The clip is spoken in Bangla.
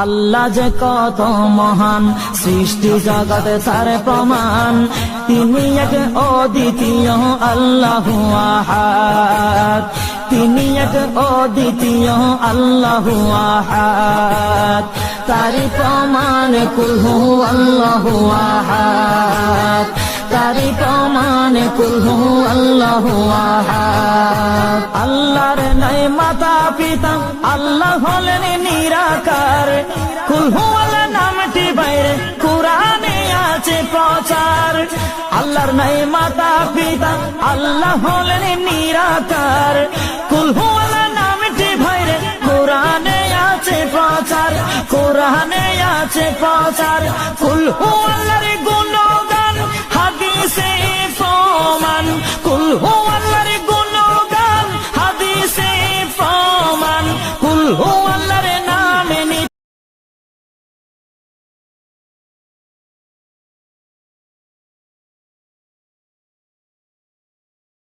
আল্লাহ যে কত মহান, সৃষ্টি জগতে তার প্রমাণ। তিনি এক অদ্বিতীয় আল্লাহু আহাদ, তিনি এক অদ্বিতীয় আল্লাহু আহাদ। তারি প্রমাণ কুল হু আল্লাহু আহাদ, তারি প্রমাণ কুল হু আল্লাহু আহাদ। আল্লাহর নাই মাতা পিতা, আল্লাহ হলেন নিরাকার। কুল হু আল্লাহ নামটি বাইরে কুরআনে আছে প্রচার। আল্লাহর নাই মাতা পিতা, আল্লাহ হলেন নিরাকার। কুল হু আল্লাহ নামটি বাইরে কুরআনে আছে প্রচার, কুরআনে আছে প্রচার। কুল হু আল্লাহর